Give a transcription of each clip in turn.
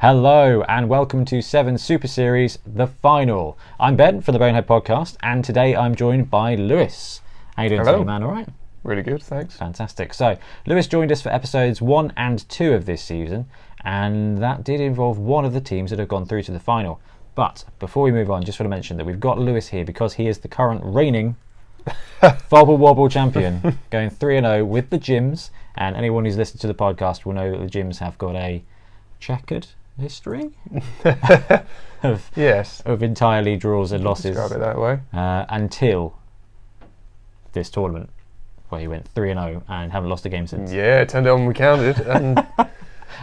Hello and welcome to 7 Super Series, the final. I'm Ben from the Bonehead Podcast, and today I'm joined by Lewis. How you doing today, man? All right? Really good, thanks. Fantastic. So, Lewis joined us for episodes 1 and 2 of this season, and that did involve one of the teams that have gone through to the final. But before we move on, just want to mention that we've got Lewis here because he is the current reigning FOBBLWOBBL Champion, going 3-0 with the gyms, and anyone who's listened to the podcast will know that the gyms have got a checkered history of entirely draws and losses. Describe it that way. Until this tournament, where he went 3-0 and haven't lost a game since. Yeah, it turned out when we counted and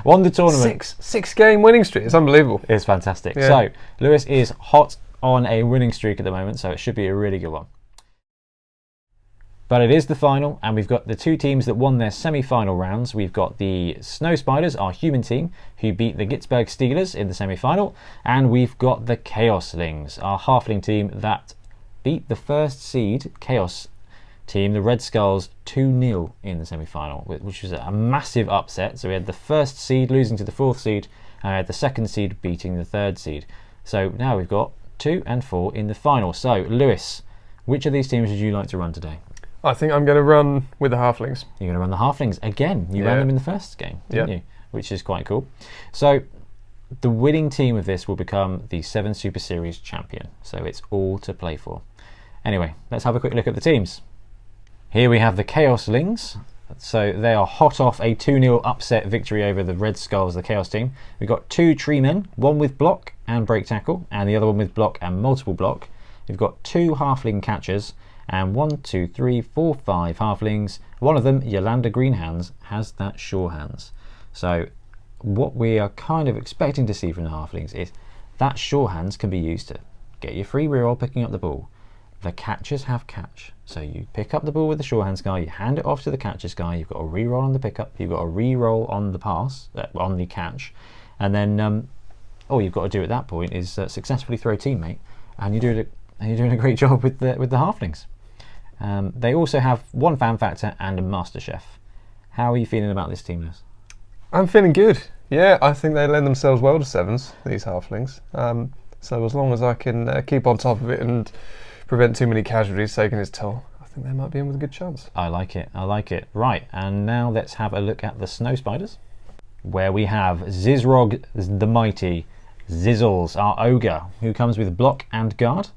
won the tournament. Six game winning streak. It's unbelievable. It's fantastic. Yeah. So Lewis is hot on a winning streak at the moment, so it should be a really good one. But it is the final, and we've got the two teams that won their semi-final rounds. We've got the Snow Spiders, our human team, who beat the Gitzberg Steelers in the semi-final, and we've got the Chaoslings, our Halfling team that beat the first seed Chaos team, the Red Skulls, 2-0 in the semi-final, which was a massive upset. So we had the first seed losing to the fourth seed, and we had the second seed beating the third seed. So now we've got 2 and 4 in the final. So Lewis, which of these teams would you like to run today? I think I'm going to run with the Halflings. You're going to run the Halflings again. You ran them in the first game, didn't you? Which is quite cool. So the winning team of this will become the 7 Super Series champion. So it's all to play for. Anyway, let's have a quick look at the teams. Here we have the Chaoslings. So they are hot off a 2-0 upset victory over the Red Skulls, the Chaos team. We've got 2 tree men, one with block and break tackle, and the other one with block and multiple block. We've got 2 Halfling catchers, and 5 Halflings. One of them, Yolanda Greenhands, has that sure hands. So what we are kind of expecting to see from the Halflings is that sure hands can be used to get your free reroll picking up the ball. The catchers have catch. So you pick up the ball with the sure hands guy, you hand it off to the catchers guy, you've got a reroll on the pickup, you've got a reroll on the pass, on the catch, and then all you've got to do at that point is successfully throw a teammate, and you're doing a great job with the Halflings. They also have 1 fan factor and a master chef. How are you feeling about this team, Liz? I'm feeling good. Yeah, I think they lend themselves well to 7s, these Halflings. So as long as I can keep on top of it and prevent too many casualties taking its toll, I think they might be in with a good chance. I like it. Right, and now let's have a look at the Snow Spiders, where we have Zizzles the Mighty, Zizzles, our ogre, who comes with block and guard.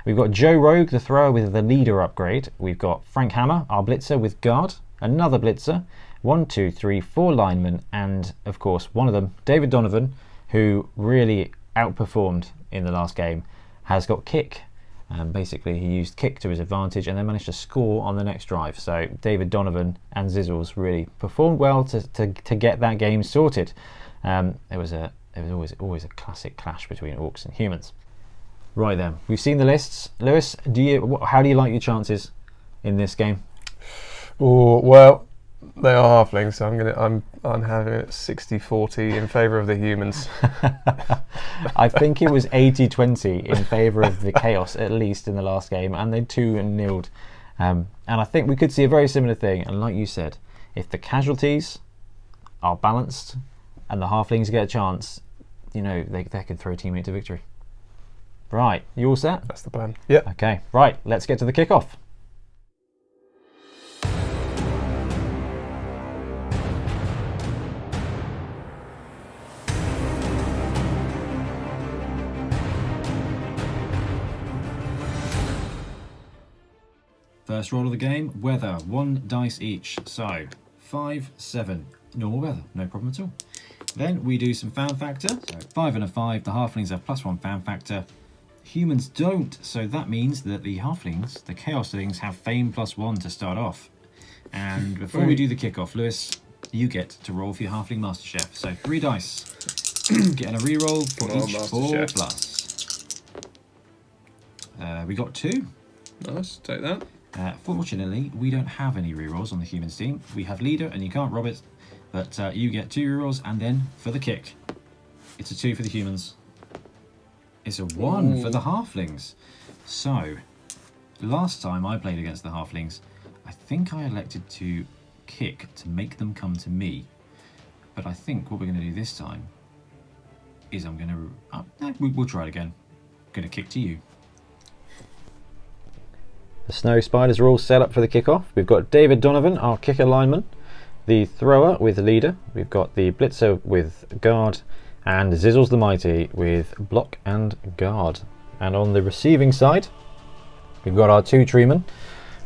We've got Joe Rogue, the thrower, with the leader upgrade. We've got Frank Hammer, our blitzer, with guard. Another blitzer. 4 linemen. And, of course, one of them, David Donovan, who really outperformed in the last game, has got kick. Basically, he used kick to his advantage and then managed to score on the next drive. So David Donovan and Zizzles really performed well to get that game sorted. It was always a classic clash between orcs and humans. Right then, we've seen the lists. Lewis, how do you like your chances in this game? Oh, well, they are Halflings, so I'm having it 60-40 in favour of the humans. I think it was 80-20 in favour of the Chaos, at least in the last game, and they 2-0'd. And I think we could see a very similar thing. And like you said, if the casualties are balanced and the Halflings get a chance, they could throw a teammate to victory. Right, you all set? That's the plan. Yep. Okay, right, let's get to the kickoff. First roll of the game, weather, 1 dice each. So, 5, 7, normal weather, no problem at all. Then we do some fan factor. So 5 and a 5, the Halflings have +1 fan factor. Humans don't, so that means that the Halflings, the Chaoslings, have fame +1 to start off. And before we do the kickoff, Lewis, you get to roll for your Halfling Master Chef. So 3 dice, getting a reroll for each 4+. We got 2. Nice, take that. Fortunately, we don't have any rerolls on the humans team. We have leader, and you can't rob it, but you get 2 rerolls, and then for the kick, it's a 2 for the humans. It's a 1 for the Halflings. So, last time I played against the Halflings, I think I elected to kick to make them come to me. But I think what we're going to do this time is I'm going to... no, we'll try it again. I'm going to kick to you. The Snow Spiders are all set up for the kickoff. We've got David Donovan, our kicker lineman, the thrower with leader. We've got the blitzer with guard, and Zizzles the Mighty with block and guard. And on the receiving side, we've got our 2 treemen.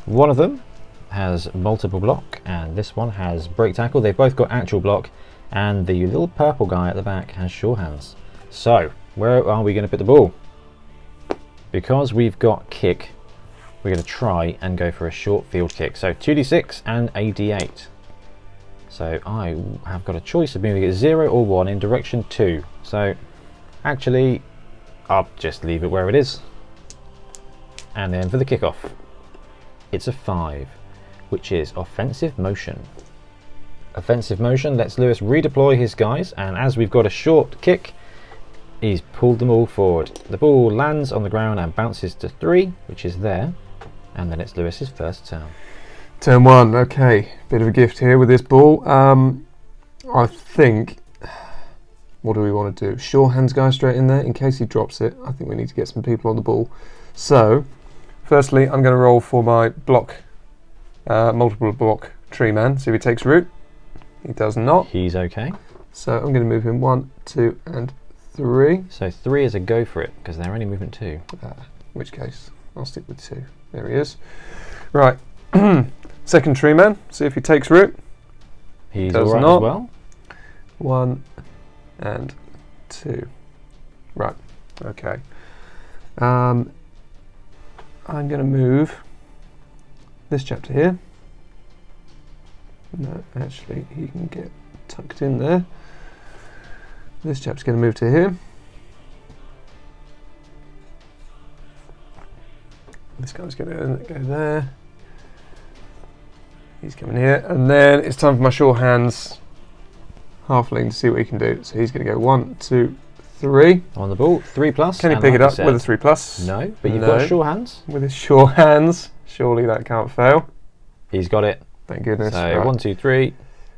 One of them has multiple block, and this one has break tackle. They've both got actual block, and the little purple guy at the back has sure hands. So, where are we going to put the ball? Because we've got kick, we're going to try and go for a short field kick. So 2d6 and a d8. So I have got a choice of moving it 0 or 1 in direction 2. So actually, I'll just leave it where it is. And then for the kickoff, it's a 5, which is offensive motion. Offensive motion lets Lewis redeploy his guys, and as we've got a short kick, he's pulled them all forward. The ball lands on the ground and bounces to 3, which is there, and then it's Lewis's first turn. Turn 1, okay. Bit of a gift here with this ball. I think, what do we want to do? Sure hands guy straight in there in case he drops it. I think we need to get some people on the ball. So, firstly, I'm going to roll for my block, multiple block tree man. See if he takes root. He does not. He's okay. So I'm going to move him 1, 2, and 3. So 3 is a go for it because they're only moving 2. In which case, I'll stick with 2. There he is. Right. Second tree man. See if he takes root. He's does all right not. as well. 1 and 2. Right. Okay. I'm going to move this chap to here. No, actually, he can get tucked in there. This chap's going to move to here. This guy's going to go there. He's coming here. And then it's time for my sure hands halfling to see what he can do. So he's going to go 1, 2, 3. On the ball, 3+. Can he pick it up with a 3+? No, but you've got sure hands. With his sure hands. Surely that can't fail. He's got it. Thank goodness. So right. 1, 2, 3.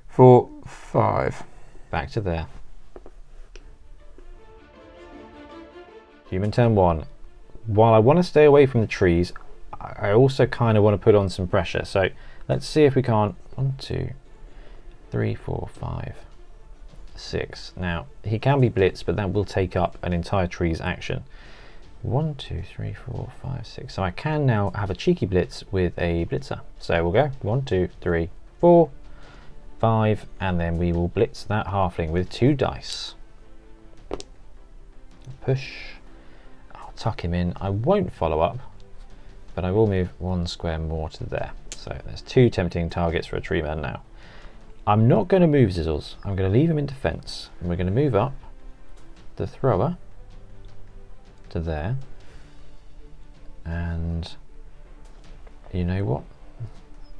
4, 5. Back to there. Human turn 1. While I want to stay away from the trees, I also kind of want to put on some pressure. So let's see if we can't. 1, 2, 3, 4, 5, 6. Now, he can be blitzed, but that will take up an entire tree's action. 1, 2, 3, 4, 5, 6. So I can now have a cheeky blitz with a blitzer. So we'll go 1, 2, 3, 4, 5, and then we will blitz that halfling with 2 dice. Push. I'll tuck him in. I won't follow up, but I will move 1 square more to there. So there's 2 tempting targets for a tree man now. I'm not going to move Zizzles. I'm going to leave him in defense, and we're going to move up the thrower to there, and you know what,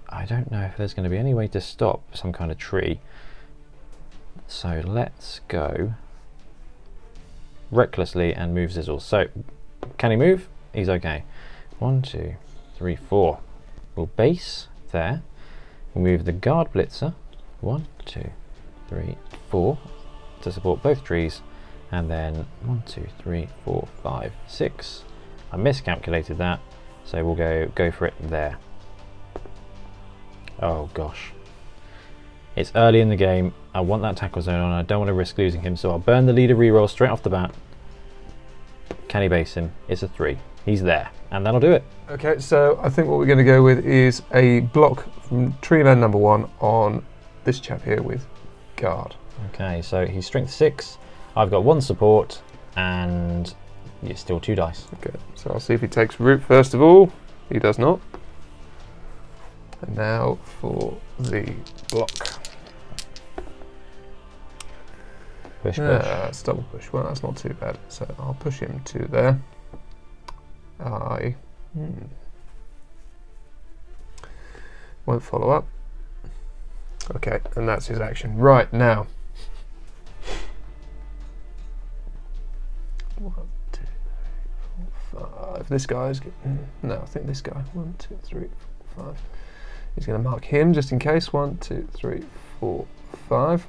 I don't know if there's going to be any way to stop some kind of tree, so let's go recklessly and move Zizzles. So can he move? He's okay. 1, 2, 3, 4. We'll base there. We'll move the guard blitzer 1, 2, 3, 4 to support both trees. And then 1, 2, 3, 4, 5, 6. I miscalculated that, so we'll go for it there. Oh gosh. It's early in the game. I want that tackle zone on. I don't want to risk losing him, so I'll burn the leader reroll straight off the bat. Can he base him? It's a 3. He's there, and that'll do it. Okay, so I think what we're going to go with is a block from tree man number 1 on this chap here with guard. Okay, so he's strength 6. I've got 1 support, and it's still 2 dice. Okay, so I'll see if he takes root first of all. He does not. And now for the block. Push, push. It's double push. Well, that's not too bad. So I'll push him to there. Won't follow up. Okay, and that's his action. Right, now. 1, 2, 3, 4, 5. This guy's no, I think this guy. 1, 2, 3, 4, 5. He's going to mark him just in case. 1, 2, 3, 4, 5.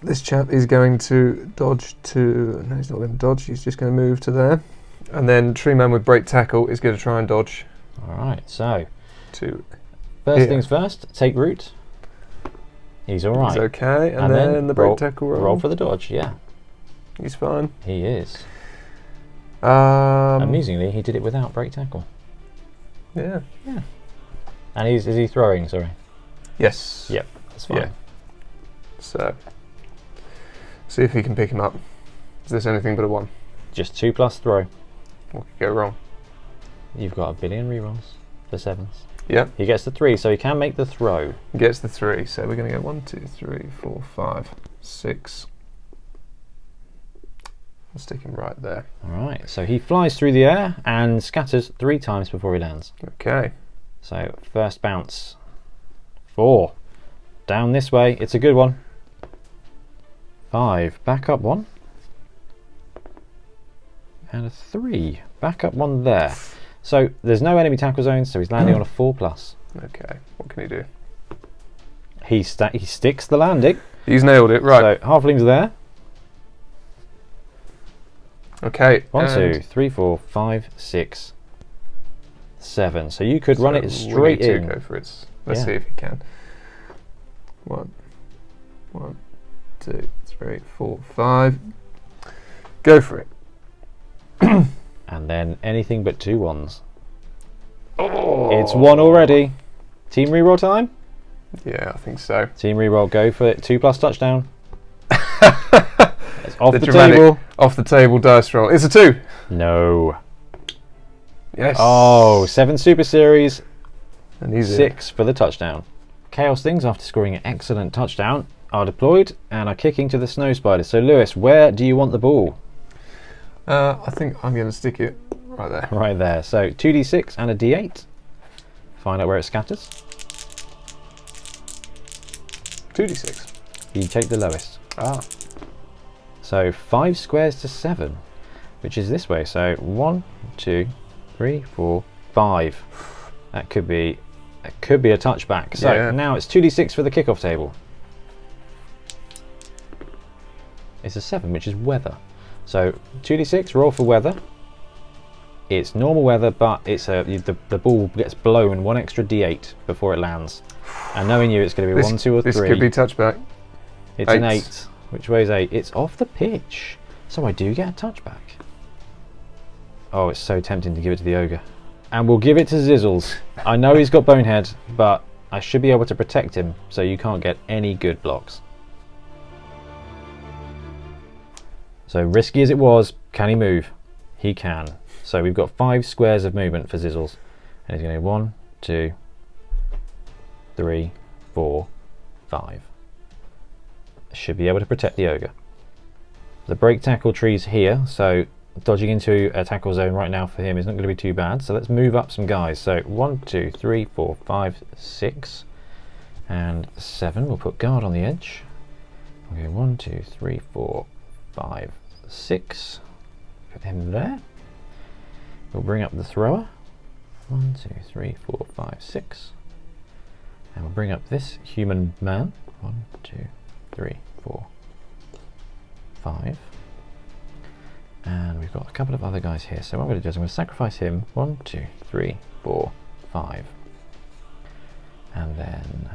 this chap is going to dodge to... No, he's not going to dodge. He's just going to move to there. And then Tree Man with break tackle is going to try and dodge. All right, so To first things first, take root. He's all right. He's okay. And then the break tackle roll. Roll for the dodge, yeah. He's fine. He is. Um, Amusingly, he did it without break tackle. Yeah. Yeah. And is he throwing, sorry? Yes. Yep, that's fine. Yeah. So, see if he can pick him up. Is this anything but a 1? Just 2+ throw. What could go wrong? You've got a billion rerolls for 7s. Yep. He gets the 3, so he can make the throw. Gets the 3, so we're going to go 1, 2, 3, 4, 5, 6. I'll stick him right there. Alright, so he flies through the air and scatters 3 times before he lands. Okay. So, first bounce. 4. Down this way, it's a good one. 5. Back up 1. And a 3. Back up 1 there. So, there's no enemy tackle zones, so he's landing on a 4+. Okay, what can he do? He sticks the landing. He's nailed it, right. So, Halfling's there. Okay. 1, 2, 3, 4, 5, 6, 7. So you could run it straight we need in. to go for it. Let's see if he can. 1, 2, 3, 4, 5. Go for it. And then anything but 2 1s. Oh. It's 1 already. Team reroll time? Yeah, I think so. Team reroll, go for it. 2+ touchdown. It's off the dramatic table. Off the table dice roll. It's a 2. No. Yes. Oh, 7 Super Series. And he's 6 for the touchdown. Chaoslings, after scoring an excellent touchdown, are deployed and are kicking to the snow spiders. So Lewis, where do you want the ball? I think I'm going to stick it right there. Right there. So 2d6 and a d8. Find out where it scatters. 2d6. You take the lowest. Ah. So 5 squares to 7, which is this way. So 1, 2, 3, 4, 5. That could be a touchback. So now it's 2d6 for the kickoff table. It's a 7, which is weather. So 2d6, roll for weather. It's normal weather, but it's the ball gets blown 1 extra d8 before it lands. And knowing you, it's going to be 1, 2, or 3. This could be touchback. It's an 8. Which way is 8? It's off the pitch. So I do get a touchback. Oh, it's so tempting to give it to the ogre. And we'll give it to Zizzles. I know he's got Bonehead, but I should be able to protect him so you can't get any good blocks. So risky as it was, can he move? He can. So we've got 5 squares of movement for Zizzles. And he's going to go 1, 2, 3, 4, 5. Should be able to protect the ogre. The break tackle tree's here, so dodging into a tackle zone right now for him is not going to be too bad. So let's move up some guys. So 1, 2, 3, 4, 5, 6, and 7. We'll put guard on the edge. Okay, 1, 2, 3, 4, 5, 6. Put him there. We'll bring up the thrower. 1, 2, 3, 4, 5, 6. And we'll bring up this human man. 1, 2, 3, 4, 5. And we've got a couple of other guys here. So what I'm going to do is I'm going to sacrifice him. 1, 2, 3, 4, 5. And then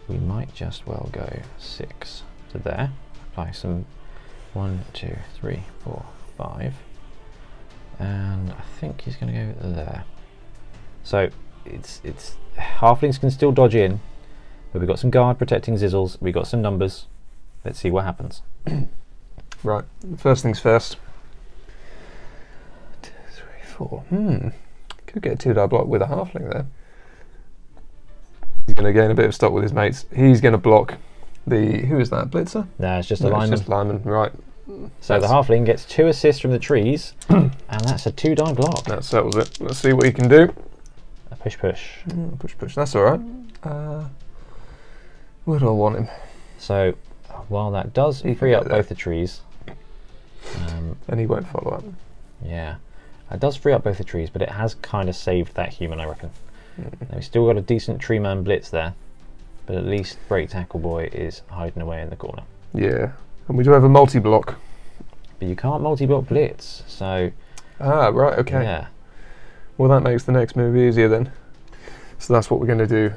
we might just well go 6 to there. Apply some 1, 2, 3, 4, 5. And I think he's going to go there. So it's halflings can still dodge in, but we've got some guard protecting Zizzles. We've got some numbers. Let's see what happens. Right, first things first. 2, 3, 4. Could get a 2-die block with a halfling there. He's going to gain a bit of stock with his mates. He's going to block the... Who is that? Blitzer? No, it's just a lineman. It's just lineman, right. So the halfling gets 2 assists from the trees, and that's a 2-die block. That settles it. Let's see what he can do. A push. Push. That's all right. Where do I want him? So while that does free up both the trees, and he won't follow up. Yeah, it does free up both the trees, but it has kind of saved that human, I reckon. Now, we've still got a decent tree man blitz there, but at least Break Tackle Boy is hiding away in the corner. Yeah, and we do have a multi-block. But you can't multi-block blitz, so... Ah, right, okay. Yeah. Well, that makes the next move easier then. So that's what we're going to do.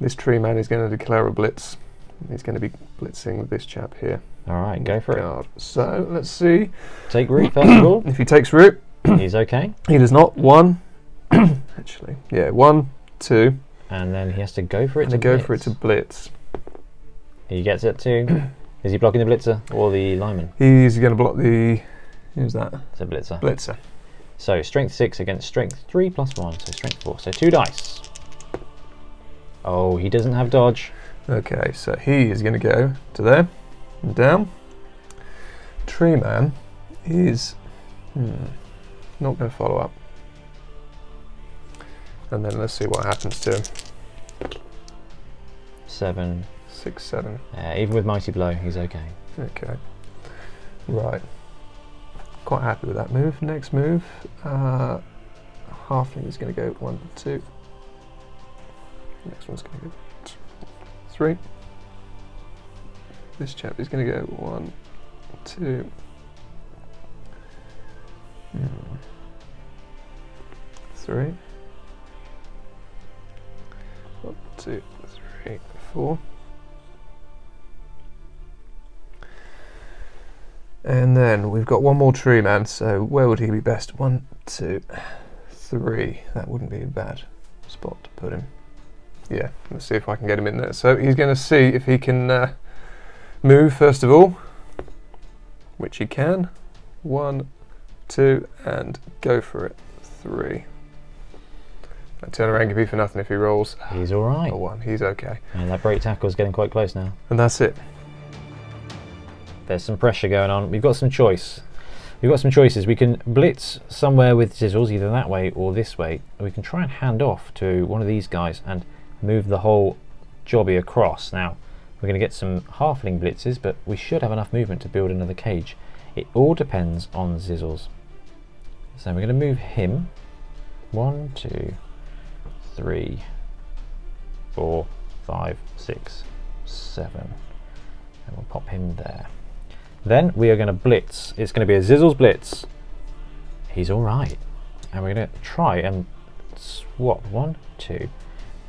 This tree man is going to declare a blitz. He's going to be blitzing this chap here. Alright, go for it. So, let's see. Take root first of all. If he takes root... He's okay. He does not. 1. Actually, yeah, 1, 2. And then he has to go for it to go blitz. for it to blitz. He gets it too. Is he blocking the blitzer or the lineman? He's going to block the... Who's that? It's a blitzer. Blitzer. So strength 6 against strength 3 plus 1, so strength 4. So 2 dice. Oh, he doesn't have dodge. Okay, so he is going to go to there and down. Tree man is not going to follow up. And then let's see what happens to him. 7. 6, 7. Even with mighty blow, he's okay. Okay. Right. Quite happy with that move. Next move, Halfling is going to go 1, 2. Next one's going to go 3. This chap is going to go 1, 2. 3. 1, 2, 3, 4. And then we've got one more tree man, so where would he be best? 1, 2, 3. That wouldn't be a bad spot to put him. Yeah, let's see if I can get him in there. So he's going to see if he can move first of all, which he can. 1, 2, and go for it. 3. That turnaround can be for nothing if he rolls. He's alright. A 1, he's okay. And that break tackle is getting quite close now. And that's it. There's some pressure going on. We've got some choice. We've got some choices. We can blitz somewhere with Zizzles, either that way or this way. We can try and hand off to one of these guys and move the whole jobby across. Now, we're going to get some halfling blitzes, but we should have enough movement to build another cage. It all depends on Zizzles. So we're going to move him. 1, 2, 3, 4, 5, 6, 7. And we'll pop him there. Then we are going to blitz. It's going to be a Zizzles blitz. He's alright. And we're going to try and swap 1, 2,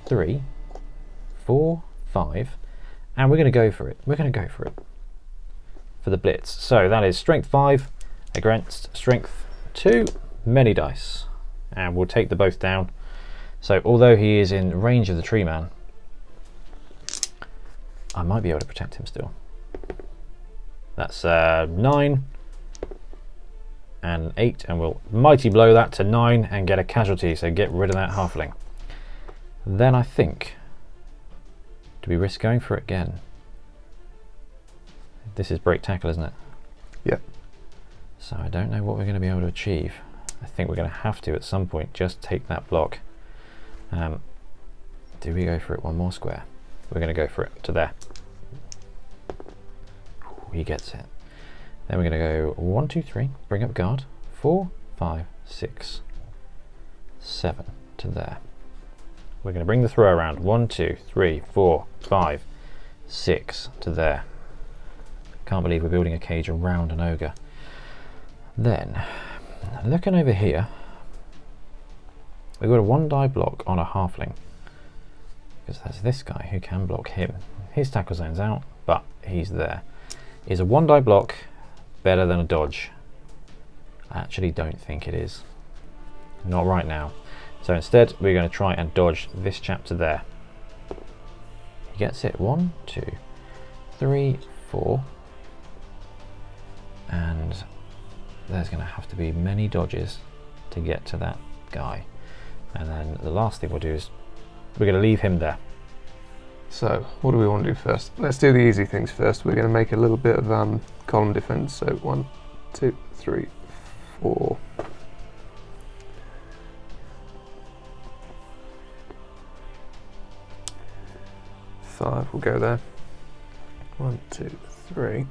3, 4, 5. And we're going to go for it. We're going to go for it. For the blitz. So that is strength 5 against strength 2. Many dice. And we'll take the both down. So although he is in range of the tree man, I might be able to protect him still. That's 9 and 8, and we'll mighty blow that to 9 and get a casualty, so get rid of that halfling. Then I think, do we risk going for it again? This is break tackle, isn't it? Yep. So I don't know what we're going to be able to achieve. I think we're going to have to at some point just take that block. Do we go for it one more square? We're going to go for it to there. He gets it. Then we're going to go 1, 2, 3, bring up guard, 4, 5, 6, 7 to there. We're going to bring the throw around, 1, 2, 3, 4, 5, 6 to there. Can't believe we're building a cage around an ogre. Then, looking over here, we've got a 1 die block on a halfling. Because there's this guy who can block him. His tackle zone's out, but he's there. Is a 1 die block better than a dodge? I actually don't think it is. Not right now. So instead we're going to try and dodge this chap to there. He gets it. 1, 2, 3, 4. And there's going to have to be many dodges to get to that guy. And then the last thing we'll do is we're going to leave him there. So, what do we want to do first? Let's do the easy things first. We're going to make a little bit of column defense. So 1, 2, 3, 4. Five will go there. 1, 2, 3.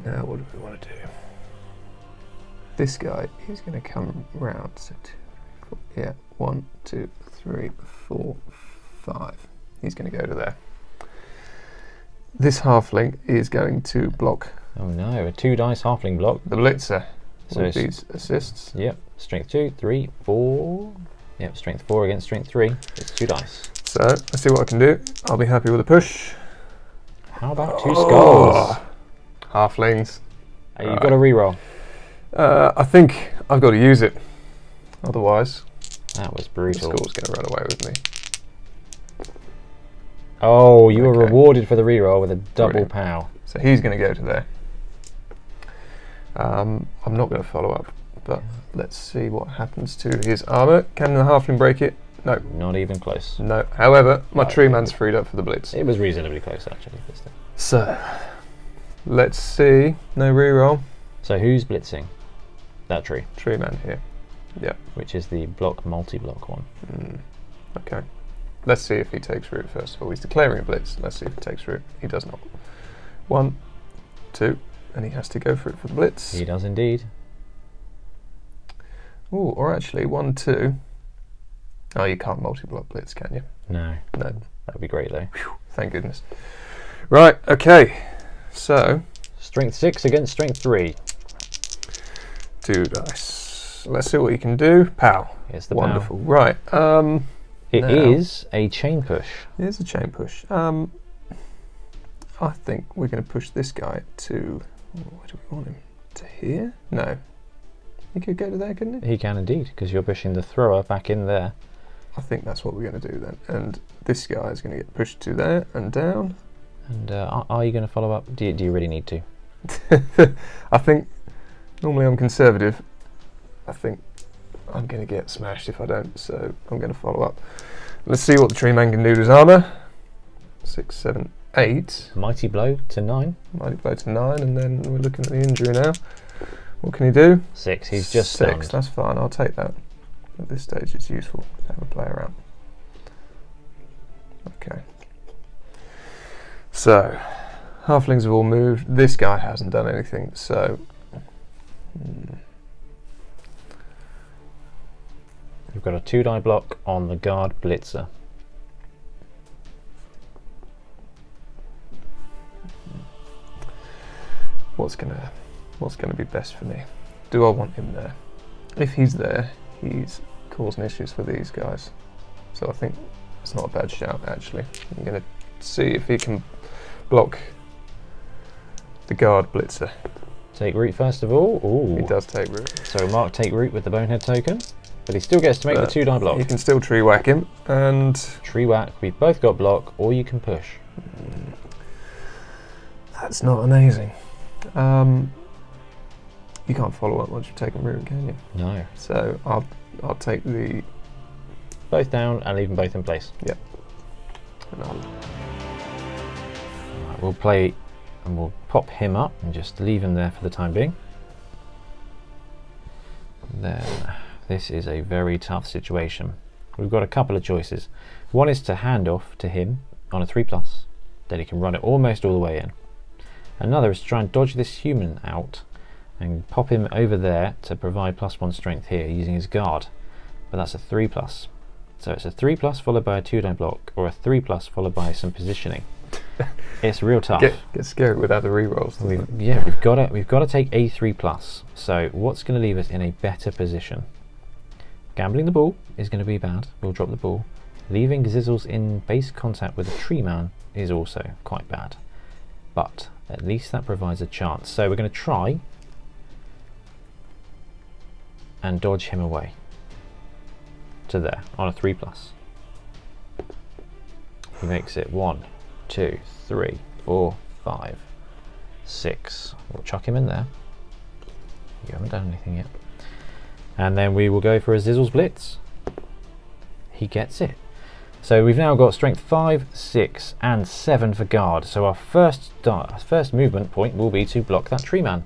Now, what do we want to do? This guy is going to come round. So 2, 4, yeah, 1, 2, 3, 4, 5. He's going to go to there. This halfling is going to block. Oh no, a 2 dice halfling block. The blitzer. So With these assists. Yep, strength 2, 3, 4. Yep, strength 4 against strength 3. It's 2 dice. So let's see what I can do. I'll be happy with a push. How about 2 skulls? Halflings. You've got to reroll. I think I've got to use it. Otherwise, That was the brutal. skull's going to run away with me. Oh, you were Okay. rewarded for the reroll with a double Brilliant. pow. So he's going to go to there. I'm not going to follow up, but let's see what happens to his armour. Can the halfling break it? No. Not even close. No. However, my Right. tree man's freed up for the blitz. It was reasonably close actually. But still. So, let's see. No reroll. So who's blitzing? That tree, Tree man here. Yeah. which is the block multi-block one. Okay. Let's see if he takes root first of all. He's declaring a blitz. Let's see if he takes root. He does not. 1, 2, and he has to go for it for the blitz. He does indeed. Ooh, or actually 1, 2. Oh, you can't multi-block blitz, can you? No, No. that would be great though. Thank goodness. Right. Okay. So Strength 6 against strength 3. 2 dice. Let's see what he can do. Pow. Here's the Wonderful. Right. It Now- is a chain push. Here's a chain push. I think we're going to push this guy to. Where do we want him? To here? No. He could go to there, couldn't he? He can indeed, because you're pushing the thrower back in there. I think that's what we're going to do then. And this guy is going to get pushed to there and down. And are you going to follow up? Do you really need to? I think normally I'm conservative. I think I'm going to get smashed if I don't, so I'm going to follow up. Let's see what the tree man can do to his armour. 6, 7, 8. Mighty blow to 9. Mighty blow to 9, and then we're looking at the injury now. What can he do? 6. He's just 6. stunned. That's fine. I'll take that. At this stage, it's useful to have a player out. Okay. So, halflings have all moved. This guy hasn't done anything, so. You've got a 2-die block on the guard blitzer. What's gonna be best for me? Do I want him there? If he's there, he's causing issues for these guys. So I think it's not a bad shout, actually. I'm going to see if he can block the guard blitzer. Take root first of all. Ooh. He does take root. So Mark take root with the bonehead token, but he still gets to make the 2-die block. You can still tree whack him, and Tree whack, we've both got block, or you can push. that's not amazing. You can't follow up once you've taken root, can you? No. So I'll take the. Both down and leave them both in place. Yep. And I'll, Right, we'll play and we'll pop him up and just leave him there for the time being. Then this is a very tough situation. We've got a couple of choices. One is to hand off to him on a 3+, then he can run it almost all the way in. Another is to try and dodge this human out and pop him over there to provide +1 strength here using his guard. But that's a 3+. So it's a 3+ followed by a 2-die block, or a 3+ followed by some positioning. It's real tough. get scared without the rerolls. We've got to take a 3+. So what's going to leave us in a better position? Gambling the ball is going to be bad. We'll drop the ball. Leaving Zizzles in base contact with a tree man is also quite bad. But at least that provides a chance. So we're going to try and dodge him away to there on a 3+. He makes it 1, 2, 3, 4, 5, 6. We'll chuck him in there. You haven't done anything yet. And then we will go for a Zizzles Blitz. He gets it. So we've now got strength 5, 6, and 7 for guard. So our first movement point will be to block that tree man,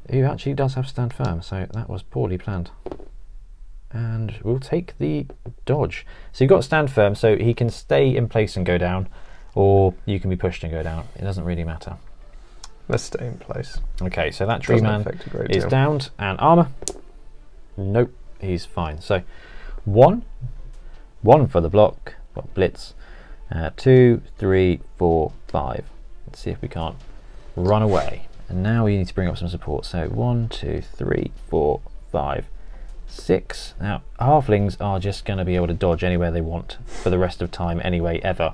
who actually does have stand firm. So that was poorly planned. And we'll take the dodge. So you've got stand firm, so he can stay in place and go down, or you can be pushed and go down. It doesn't really matter. Let's stay in place. Okay, so that tree man is downed, and armor. Nope, he's fine. So 1, 1 for the block, well, blitz. 2, 3, 4, 5. Let's see if we can't run away. And now we need to bring up some support. So 1, 2, 3, 4, 5, 6. Now, halflings are just going to be able to dodge anywhere they want for the rest of time anyway, ever.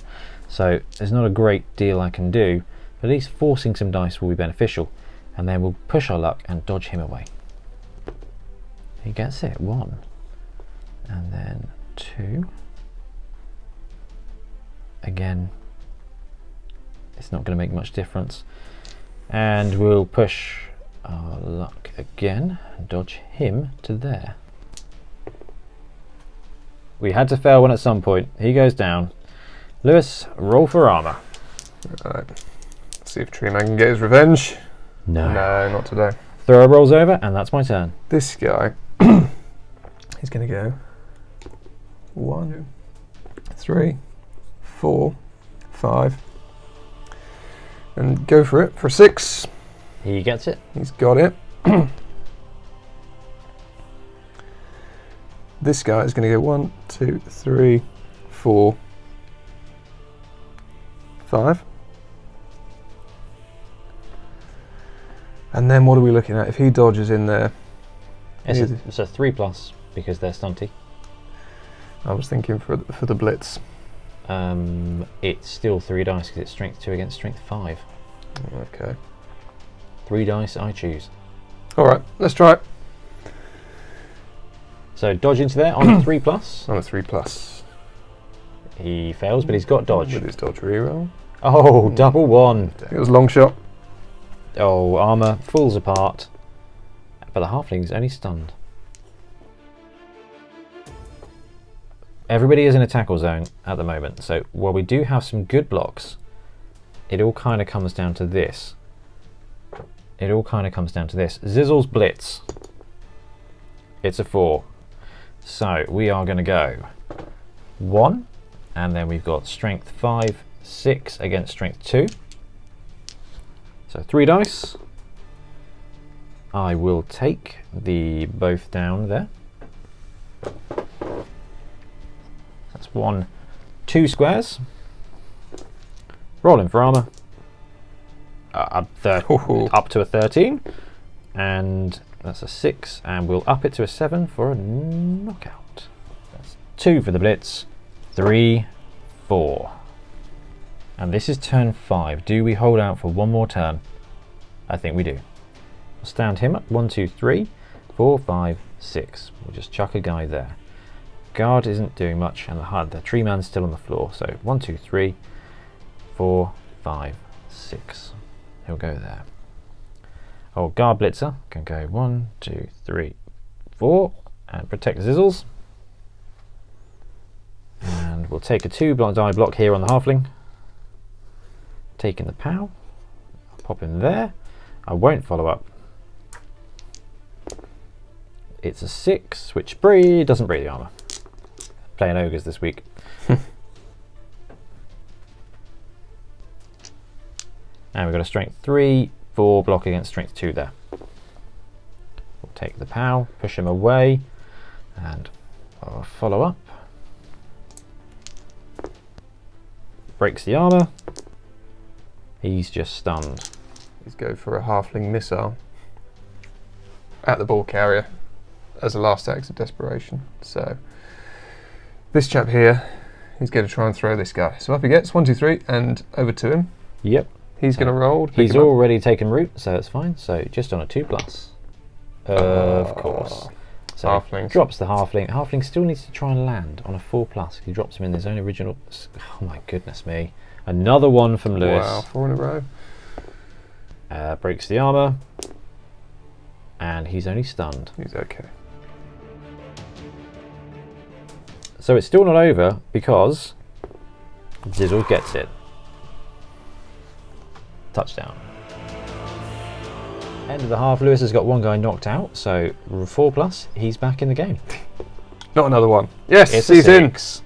So there's not a great deal I can do, but at least forcing some dice will be beneficial. And then we'll push our luck and dodge him away. He gets it, 1. And then 2. Again, it's not going to make much difference. And we'll push our luck again and dodge him to there. We had to fail one at some point. He goes down. Lewis, roll for armour. Right. Let's see if Tree Man can get his revenge. No. No, not today. Throw rolls over, and that's my turn. This guy, he's going to go 1, 3, 4, 5, and go for it for 6. He gets it. He's got it. This guy is going to go 1, 2, 3, 4, 5. And then what are we looking at? If he dodges in there, It's a 3+ because they're stunty. I was thinking for the blitz. It's still 3 dice because it's strength 2 against strength 5. Okay. 3 dice I choose. All right, let's try it. So dodge into there on a 3+. On a 3+. He fails, but he's got dodge. With his dodge reroll. Oh, double 1. It was a long shot. Oh, armour falls apart. But the halfling's only stunned. Everybody is in a tackle zone at the moment, so while we do have some good blocks, it all kind of comes down to this. Zizzles blitz. It's a 4. So we are going to go 1, and then we've got strength 5, 6 against strength 2. So 3 dice. I will take the both down there. That's 1, 2 squares. Rolling for armour. Up to a 13. And that's a 6. And we'll up it to a 7 for a knockout. That's 2 for the blitz. 3, 4. And this is turn 5. Do we hold out for one more turn? I think we do. We'll stand him up. 1, 2, 3, 4, 5, 6. We'll just chuck a guy there. Guard isn't doing much, and the tree man's still on the floor. So 1, 2, 3, 4, 5, 6. He'll go there. Oh, guard blitzer can go 1, 2, 3, 4, and protect Zizzles. And we'll take a 2 die block here on the halfling. Taking the POW. I'll pop him there. I won't follow up. It's a 6, which doesn't break the armour. Playing ogres this week. And we've got a strength 3, 4 block against strength 2 there. We'll take the POW, push him away, and I'll follow up. Breaks the armour. He's just stunned. He's go for a halfling missile at the ball carrier as a last act of desperation. So this chap here, he's going to try and throw this guy. So up he gets, 1, 2, 3, and over to him. Yep. He's going to roll. He's already taken root, so it's fine. So just on a 2+. Of course. So Halflings. Drops the halfling. Halfling still needs to try and land on a 4+. He drops him in his own original. Oh my goodness me! Another one from Lewis. Wow, 4 in a row. Breaks the armour, and he's only stunned. He's okay. So it's still not over because Zizzle gets it. Touchdown. End of the half. Lewis has got one guy knocked out, so 4+. He's back in the game. Not another one. Yes, It's he's a in. 6.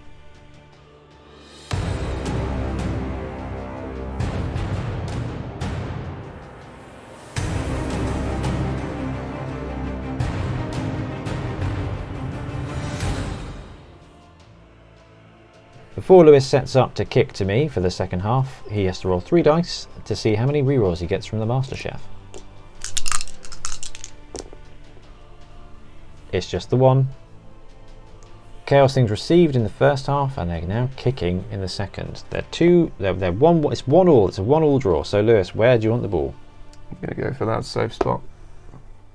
Before Lewis sets up to kick to me for the second half, he has to roll 3 dice to see how many rerolls he gets from the Master Chef. It's just the 1. Chaoslings received in the first half, and they're now kicking in the second. They're 1. It's 1 all. It's a 1 all draw. So Lewis, where do you want the ball? I'm going to go for that safe spot.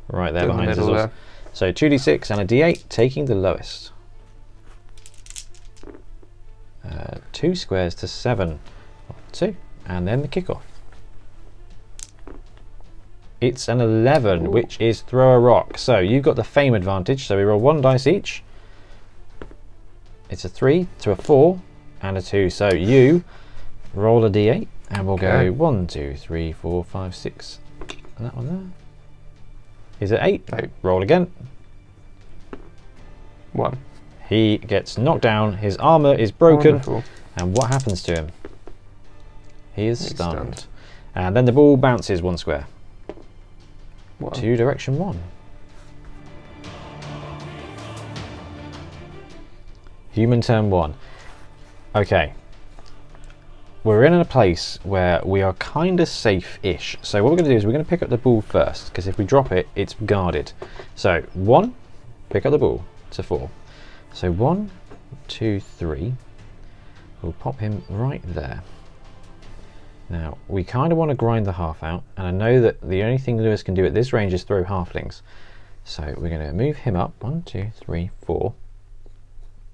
Right there behind Zizzles. So 2d6 and a d8, taking the lowest. 2 squares to 7. 2, and then the kickoff. It's an 11, which is throw a rock. So you've got the fame advantage. So we roll 1 dice each. It's a 3 to a 4 and a 2. So you roll a d8, and we'll go 1, 2, 3, 4, 5, 6. And that one there. Is it 8? 8. Roll again. 1. He gets knocked down. His armor is broken. Wonderful. And what happens to him? He's stunned. And then the ball bounces 1 square. 1. To direction 1. Human turn 1. Okay. We're in a place where we are kind of safe-ish. So what we're going to do is we're going to pick up the ball first, because if we drop it, it's guarded. So 1, pick up the ball to 4. So 1, 2, 3. We'll pop him right there. Now, we kind of want to grind the half out, and I know that the only thing Lewis can do at this range is throw halflings. So we're going to move him up 1, 2, 3, 4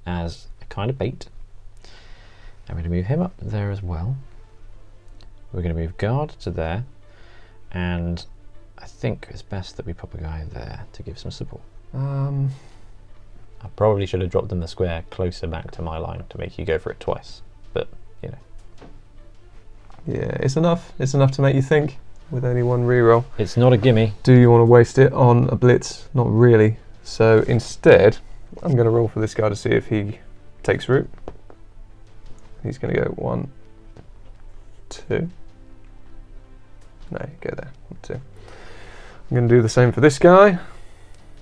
as a kind of bait. I'm going to move him up there as well. We're going to move guard to there, and I think it's best that we pop a guy there to give some support. I probably should have dropped them the square closer back to my line to make you go for it twice, but you know. Yeah, it's enough. It's enough to make you think with only 1 reroll. It's not a gimme. Do you want to waste it on a blitz? Not really. So instead, I'm going to roll for this guy to see if he takes root. He's going to go 1, 2. No, go there. 1, 2. I'm going to do the same for this guy.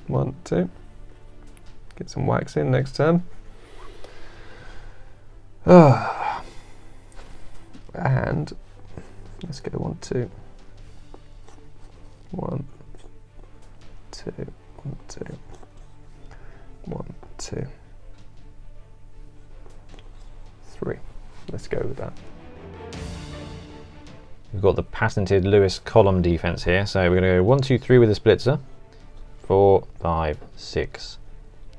1, 2. Get some wax in next turn. And let's go 1, 2. 1, 2. 1, 2. 1, 2. 3. Let's go with that. We've got the patented Lewis column defense here, so we're going to go 1, 2, 3 with a splitzer. 4, 5, 6,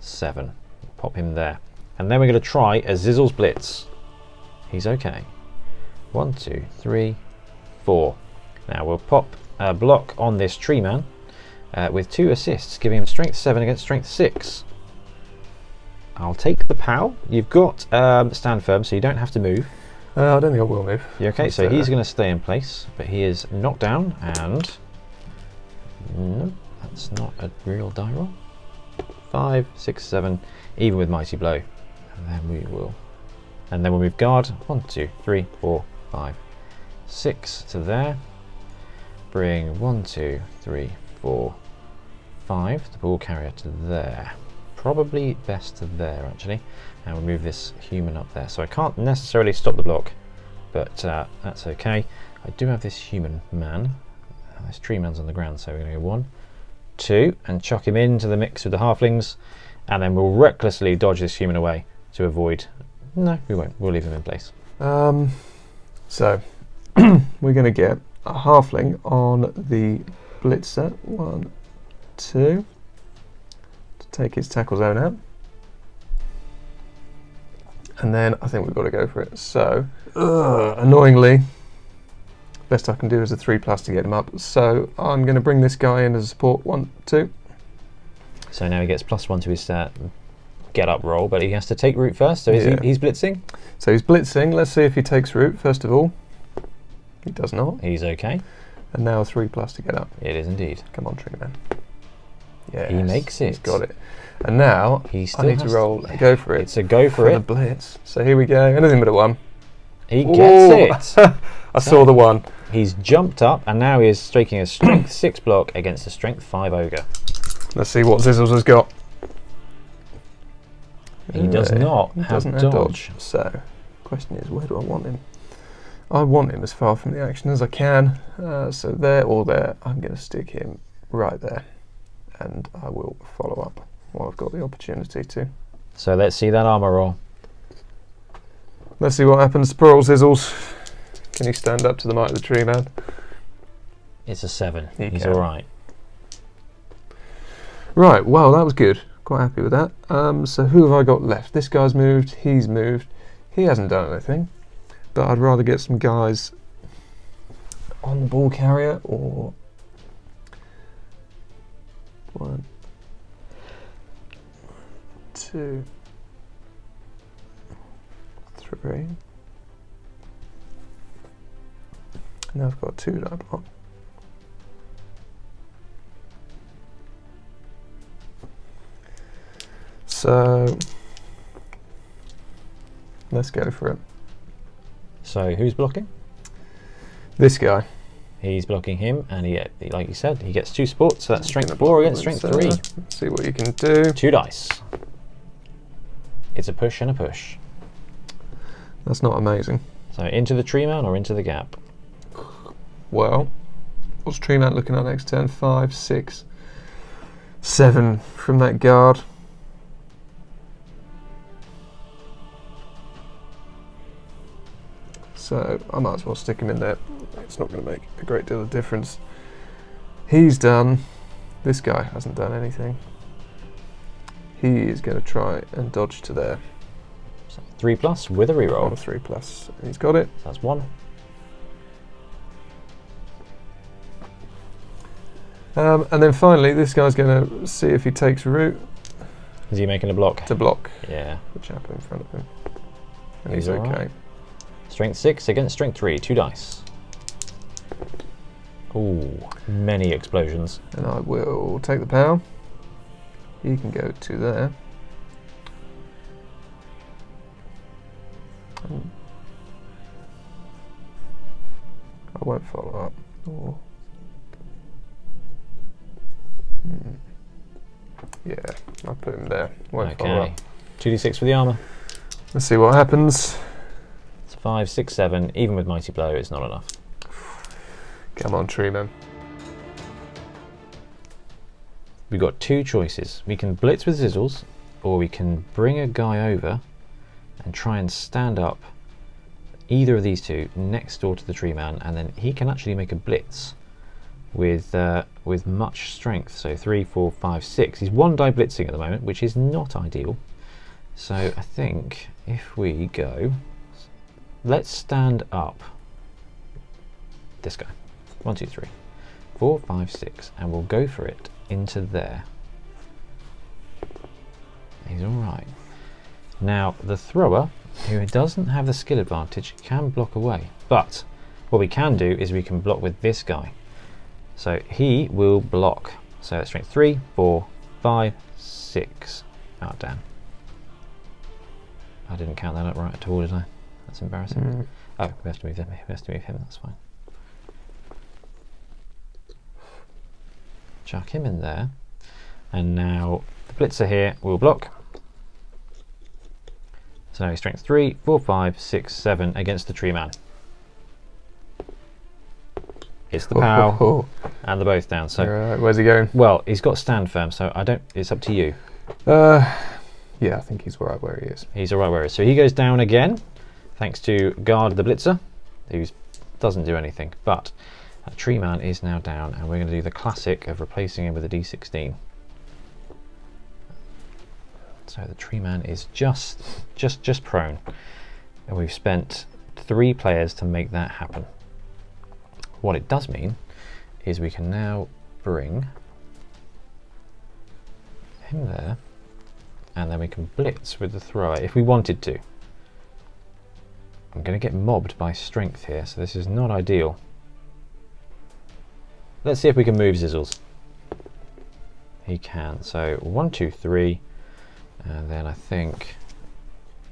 7. Pop him there. And then we're going to try a Zizzles blitz. He's okay. 1, 2, 3, 4. Now we'll pop a block on this tree man with 2 assists, giving him strength 7 against strength 6. I'll take the POW. You've got stand firm, so you don't have to move. I don't think I will move. You okay? So he's going to stay in place, but he is knocked down, and no, that's not a real die roll. 5, 6, 7, even with Mighty Blow, and then we will. And then we'll move guard. 1, 2, 3, 4, 5, 6 to there. Bring 1, 2, 3, 4, 5. The ball carrier to there. Probably best to there actually. And we'll move this human up there. So I can't necessarily stop the block, but that's okay. I do have this human man. This tree man's on the ground, so we're going to go 1, 2, and chuck him into the mix with the halflings, and then we'll recklessly dodge this human away to avoid. No, we won't. We'll leave him in place. So we're going to get a halfling on the blitzer. 1, 2. To take his tackle zone out. And then I think we've got to go for it. So, annoyingly, best I can do is a 3+ to get him up. So I'm going to bring this guy in as a support. 1, 2. So now he gets +1 to his get up roll, but he has to take root first. So he's blitzing. So he's blitzing. Let's see if he takes root first of all. He does not. He's okay. And now a 3+ to get up. It is indeed. Come on, tree man. Yeah, he makes it. He's got it. And now I need to roll. Go for it. It's a go for it. The blitz. So here we go. Anything but a 1. He gets it. I saw the 1. He's jumped up, and now he is striking a strength 6 block against a strength 5 ogre. Let's see what Zizzles has got. He does not He have doesn't have dodge. So, question is, where do I want him? I want him as far from the action as I can. So there or there, I'm going to stick him right there. And I will follow up while I've got the opportunity to. So let's see that armor roll. Let's see what happens. Poor old Zizzles. Can he stand up to the might of the tree man? It's a 7. He's can. alright. Right, well, that was good. Quite happy with that. So who have I got left? This guy's moved. He's moved. He hasn't done anything. But I'd rather get some guys on the ball carrier or 1, 2, 3. Now I've got 2 that I block. So let's go for it. So who's blocking? This guy. He's blocking him, and he, like you said, he gets 2 sports, so that's strength 4 against strength 3. Let's see what you can do. 2 dice. It's a push and a push. That's not amazing. So into the tree man or into the gap? Well, what's tree man looking at next turn? 5, 6, 7 from that guard. So I might as well stick him in there. It's not going to make a great deal of difference. He's done. This guy hasn't done anything. He is going to try and dodge to there. So 3+ with a reroll. On a 3+. He's got it. So that's 1. And then finally, this guy's going to see if he takes root. Is he making a block? To block. Yeah. The chap in front of him. And He's he's okay. right. Strength 6 against strength 3, 2 dice. Ooh, many explosions. And I will take the power. He can go to there. I won't follow up. Or yeah, I'll put him there. Won't follow Okay. up. 2d6 for the armor. Let's see what happens. It's 5, 6, 7. Even with Mighty Blow, it's not enough. Come on, tree man. We've got 2 choices. We can blitz with Zizzles, or we can bring a guy over and try and stand up either of these 2 next door to the tree man, and then he can actually make a blitz with much strength. So 3, 4, 5, 6. He's 1 die blitzing at the moment, which is not ideal. So I think if we go, let's stand up this guy. 1, 2, 3, 4, 5, 6, and we'll go for it into there. He's all right. Now the thrower, who doesn't have the skill advantage, can block away. But what we can do is we can block with this guy. So he will block. So it's strength 3, 4, 5, 6. Oh damn! I didn't count that up right at all, did I? That's embarrassing. Oh, we have to move him. We have to move him. That's fine. Chuck him in there, and now the blitzer here will block. So now he's strength 3, 4, 5, 6, 7 against the tree man. It's the pow and the both down. So right, where's he going? Well, he's got stand firm, so I don't. It's up to you. Yeah, I think he's right where he is. He's all right where he is. So he goes down again, thanks to guard the blitzer, who doesn't do anything. But tree man is now down, and we're going to do the classic of replacing him with a d16. So the tree man is just prone, and we've spent 3 players to make that happen. What it does mean is we can now bring him there, and then we can blitz with the thrower if we wanted to. I'm going to get mobbed by strength here, so this is not ideal. Let's see if we can move Zizzles. He can. So 1, 2, 3, and then I think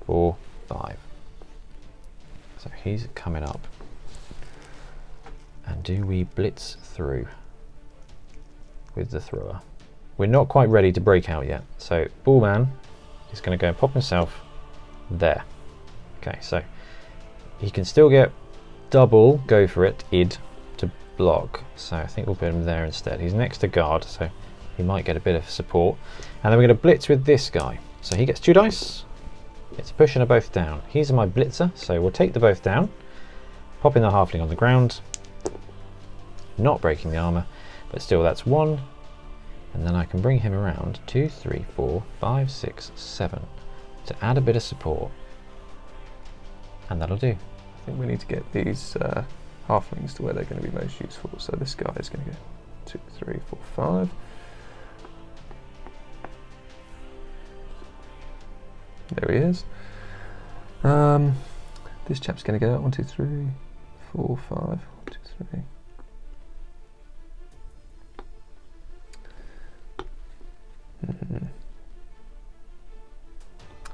4, 5. So he's coming up. And do we blitz through with the thrower? We're not quite ready to break out yet. So ball man he's going to go and pop himself there. Okay, so he can still get double, go for it, id to block. So I think we'll put him there instead. He's next to guard, so he might get a bit of support. And then we're going to blitz with this guy. So he gets 2 dice. It's a push and a both down. He's my blitzer, so we'll take the both down, popping the halfling on the ground, not breaking the armor, but still that's 1. And then I can bring him around 2, 3, 4, 5, 6, 7 to add a bit of support. And that'll do. I think we need to get these halflings to where they're going to be most useful. So this guy is going to go 2, 3, 4, 5. There he is. This chap's going to go 1, 2, 3, 4, 5. 1, 2, 3.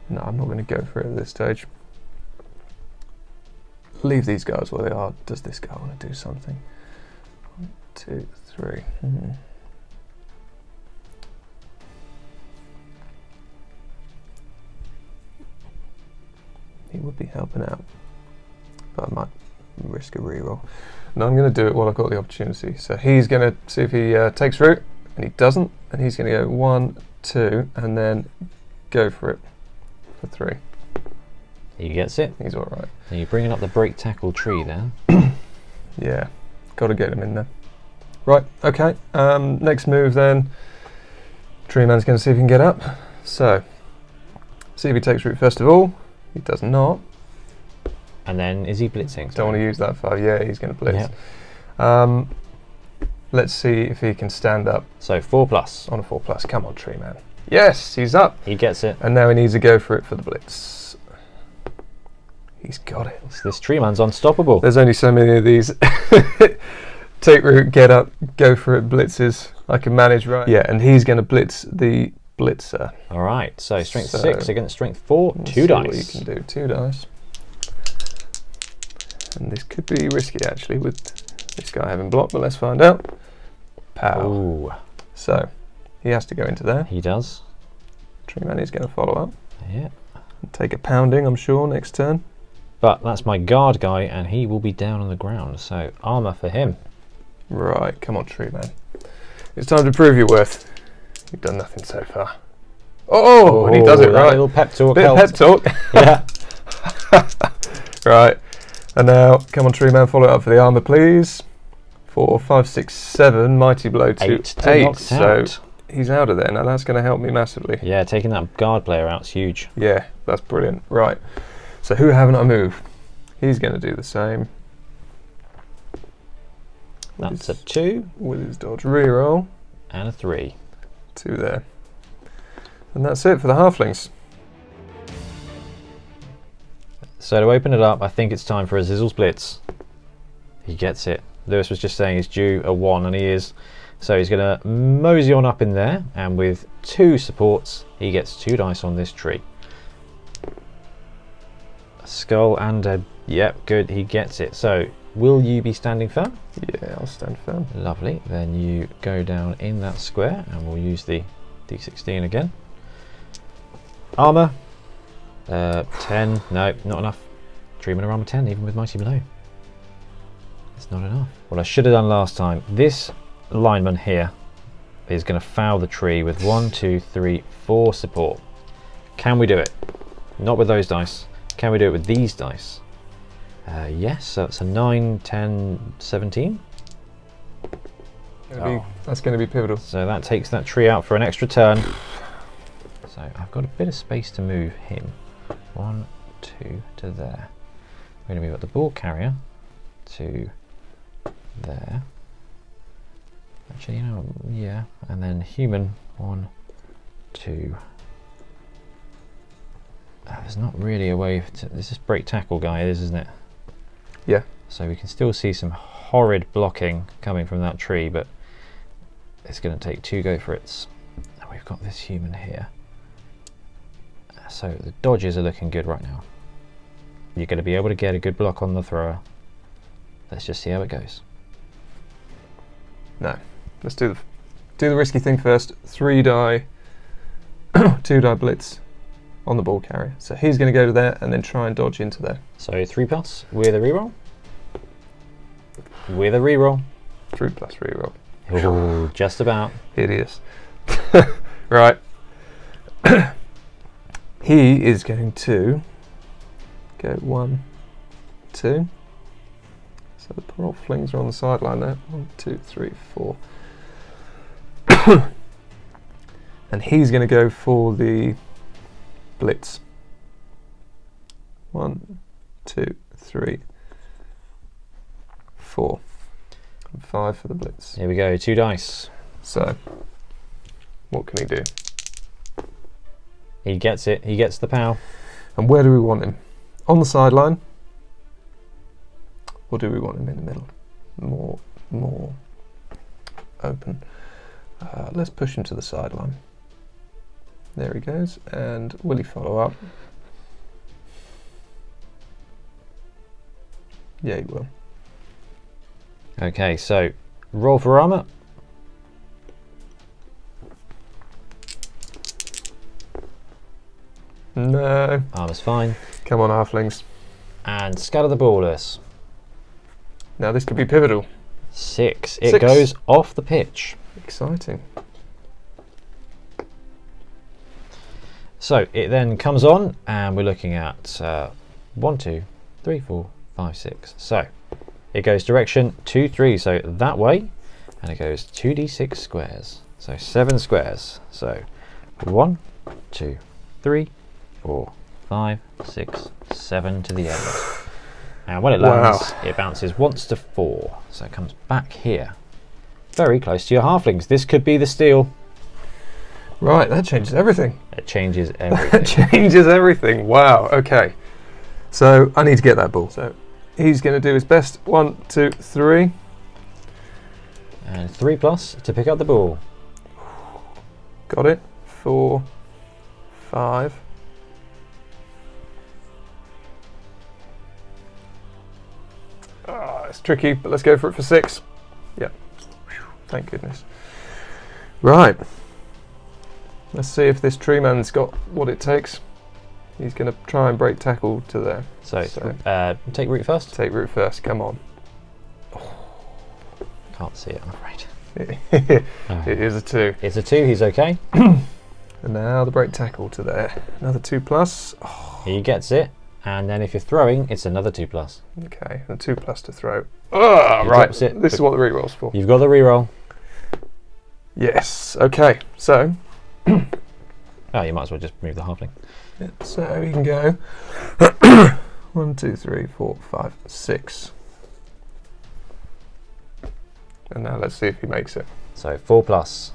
No, I'm not going to go for it at this stage. Leave these guys where they are. Does this guy want to do something? 1, 2, 3. He would be helping out, but I might risk a reroll. No, I'm going to do it while I've got the opportunity. So he's going to see if he takes root, and he doesn't, and he's going to go 1, 2, and then go for it for 3. He gets it. He's all right. Are you bringing up the break tackle tree there? Yeah, got to get him in there. Right, okay. Next move then. Tree Man's going to see if he can get up. So, see if he takes root first of all. He does not. And then is he blitzing? Don't want to use that far. Yeah, he's going to blitz. Yep. Let's see if he can stand up. So 4+. On a 4+. Come on, Tree Man. Yes, he's up. He gets it. And now he needs to go for it for the blitz. He's got it. This Tree Man's unstoppable. There's only so many of these. Take root, get up, go for it, blitzes. I can manage, right? Yeah, and he's going to blitz the blitzer. All right, so strength 6 against strength 4, 2 dice. What you can do, 2 dice. And this could be risky actually with this guy having blocked, but let's find out. Pow. Ooh. So he has to go into there. He does. Tree Man is going to follow up. Yeah. Take a pounding, I'm sure, next turn. But that's my guard guy, and he will be down on the ground. So armor for him. Right, come on, Tree Man. It's time to prove your worth. You've done nothing so far. Oh, and he does it right. Little pep talk. Bit of pep talk. Yeah. Right. And now, come on, Tree Man, follow it up for the armor, please. 4, 5, 6, 7. Mighty blow to 8. So he's out of there. Now that's going to help me massively. Yeah, taking that guard player out's huge. Yeah, that's brilliant. Right. So who haven't I moved? He's going to do the same. That's a 2. With his dodge reroll. And a 3. 2 there. And that's it for the halflings. So to open it up, I think it's time for a Zizzles Blitz. He gets it. Lewis was just saying he's due a 1, and he is. So he's going to mosey on up in there, and with 2 supports, he gets 2 dice on this tree. A skull and a... Yep, good, he gets it. So, will you be standing firm? Yeah, I'll stand firm. Lovely. Then you go down in that square, and we'll use the D16 again. Armor. 10. No, not enough. Treatment of armor 10, even with Mighty Blow. It's not enough. What I should have done last time, this lineman here is going to foul the tree with 1, 2, 3, 4 support. Can we do it? Not with those dice. Can we do it with these dice? Yes, so it's a 9, 10, 17. That's going to be pivotal. So that takes that tree out for an extra turn. So I've got a bit of space to move him. 1, 2 to there. We're going to move up the ball carrier to there. Actually, you know, yeah. And then human, 1, 2. There's not really a way to... This is break tackle guy, isn't it? Yeah. So we can still see some horrid blocking coming from that tree, but it's going to take 2 go for it. And we've got this human here. So the dodges are looking good right now. You're going to be able to get a good block on the thrower. Let's just see how it goes. No. Let's do the risky thing first. 3 die, 2 die blitz. on the ball carrier. So he's going to go to there and then try and dodge into there. So 3+ with a reroll. With a reroll. 3+ reroll. Oh, just about. Hideous. Right. He is going to go 1, 2. So the poor old flings are on the sideline there. 1, 2, 3, 4. And he's going to go for the blitz. 1, 2, 3, 4. And 5 for the blitz. Here we go, 2 dice. So, what can he do? He gets it, he gets the POW. And where do we want him? On the sideline? Or do we want him in the middle? More open. Let's push him to the sideline. There he goes. And will he follow up? Yeah, he will. Okay, so roll for armor. No. Armor's fine. Come on, halflings. And scatter the ballers. Now this could be pivotal. 6. It 6. goes off the pitch. Exciting. So it then comes on, and we're looking at 1, 2, 3, 4, 5, 6. So it goes direction 2, 3, so that way, and it goes 2d6 squares. So 7 squares. So 1, 2, 3, 4, 5, 6, 7 to the end. And when it lands, it bounces once to 4. So it comes back here. Very close to your halflings. This could be the steal. Right, that changes everything. It changes everything. That changes everything. Wow, okay. So I need to get that ball. So he's going to do his best. 1, 2, 3. And 3+ to pick up the ball. Got it. 4, 5. It's tricky, but let's go for it for 6. Yep. Thank goodness. Right. Let's see if this tree man's got what it takes. He's going to try and break tackle to there. So take root first. Take root first, come on. Can't see it, I'm afraid. It is a 2. It's a 2, he's okay. And now the break tackle to there. Another 2+. Oh. He gets it, and then if you're throwing, it's another 2+. Okay, and 2+ to throw. Oh, right, this is what the reroll's for. You've got the reroll. Yes, okay, so. Oh, you might as well just move the halfling. Yeah, so you can go 1, 2, 3, 4, 5, 6. And now let's see if he makes it. So 4+.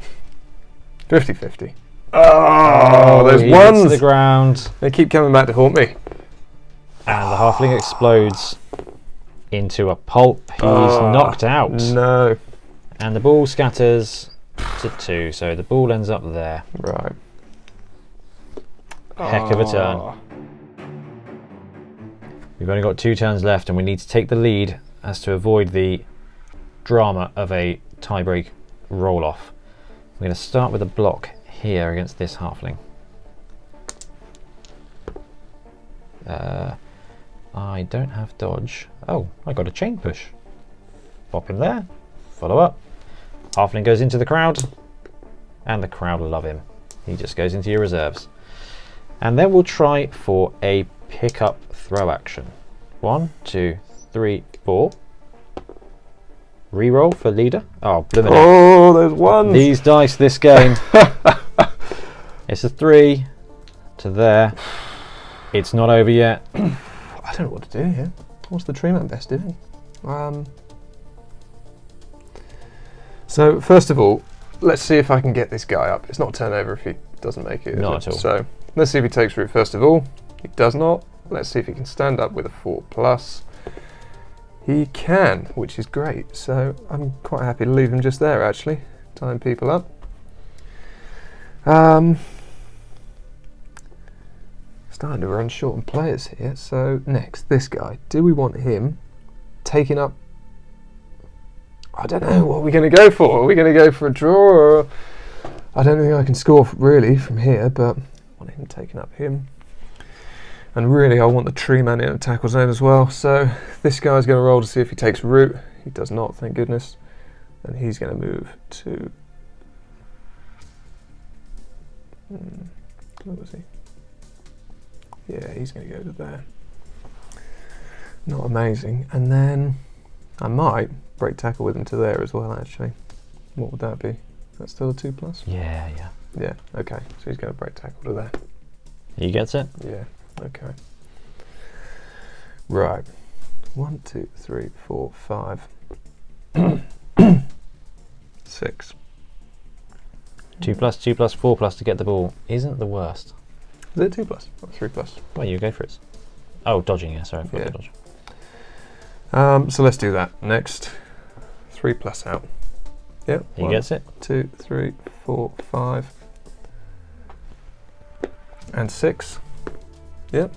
50-50. Oh, those he ones! hits the ground. They keep coming back to haunt me. And the halfling explodes into a pulp. He's knocked out. No. And the ball scatters to 2, so the ball ends up there. Right. Heck of a turn. We've only got 2 turns left, and we need to take the lead as to avoid the drama of a tiebreak roll-off. We're going to start with a block here against this halfling. I don't have dodge. Oh, I got a chain push. Pop him there. Follow up. Halfling goes into the crowd, and the crowd love him. He just goes into your reserves. And then we'll try for a pick-up throw action. 1, 2, 3, 4. Reroll for leader. Oh, blimmin'. Oh, those ones! These dice this game. It's a 3 to there. It's not over yet. I don't know what to do here. What's the tree man best doing? So, first of all, let's see if I can get this guy up. It's not turnover if he doesn't make it. Not at all. So, let's see if he takes root first of all. He does not. Let's see if he can stand up with a 4+. He can, which is great. So, I'm quite happy to leave him just there, actually. Tying people up. Starting to run short on players here. So, next, this guy. Do we want him taking up? I don't know. What are we going to go for? Are we going to go for a draw? Or I don't think I can score really from here, but I want him taking up him. And really, I want the tree man in a tackle zone as well. So this guy's going to roll to see if he takes root. He does not, thank goodness. And he's going to move to... Where was he? Yeah, he's going to go to there. Not amazing. And then I might break tackle with him to there as well, actually. What would that be? Is that still a 2+? Yeah. Yeah, okay. So he's going to break tackle to there. He gets it? Yeah, okay. Right. 1, 2, 3, 4, 5. 6. 2+, 2+, 4+ to get the ball isn't the worst. Is it 2+? Or 3+? Well, you go for it. Oh, dodging, yeah, sorry, I forgot to dodge. So let's do that. Next, 3+ out. Yep. He gets it. 2, 3, 4, 5. And 6. Yep.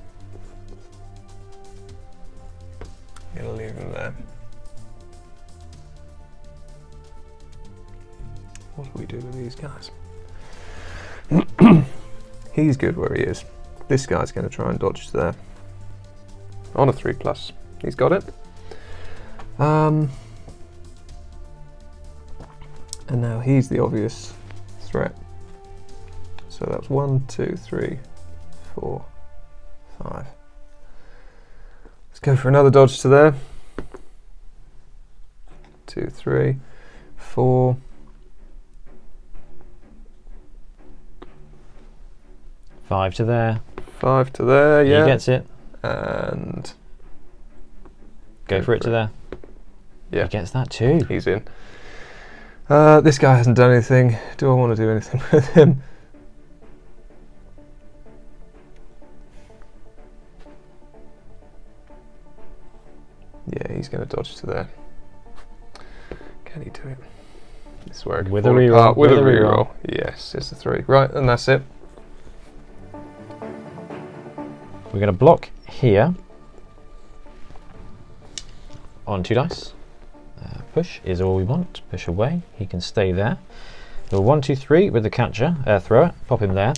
I'm going to leave him there. What do we do with these guys? He's good where he is. This guy's going to try and dodge to there. On a 3+. He's got it. And now he's the obvious threat. So that's 1, 2, 3, 4, 5. Let's go for another dodge to there. 2, 3, 4. 5 to there. 5 to there, yeah. He gets it. And go for it to there. Yeah. He gets that too. He's in. This guy hasn't done anything. Do I want to do anything with him? Yeah, he's going to dodge to there. Can he do it? This is where it can with a fall reroll. apart. With a reroll. Yes, it's a 3. Right, and that's it. We're going to block here on 2 dice. Push is all we want. Push away. He can stay there. So 1, 2, 3 with the catcher, thrower. Pop him there.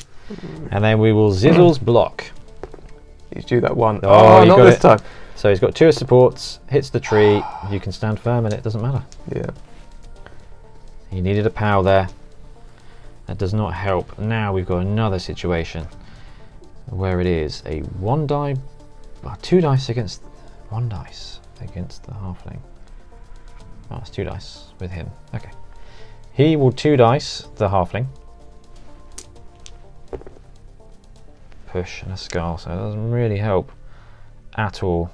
And then we will Zizzles block. He's due that 1. Oh, not this time. So he's got 2 supports, hits the tree. You can stand firm and it doesn't matter. Yeah. He needed a POW there. That does not help. Now we've got another situation where it is a 1 die, 2 dice against 1 dice against the halfling. Oh, it's 2 dice with him. Okay. He will 2 dice the halfling. Push and a skull, so it doesn't really help at all.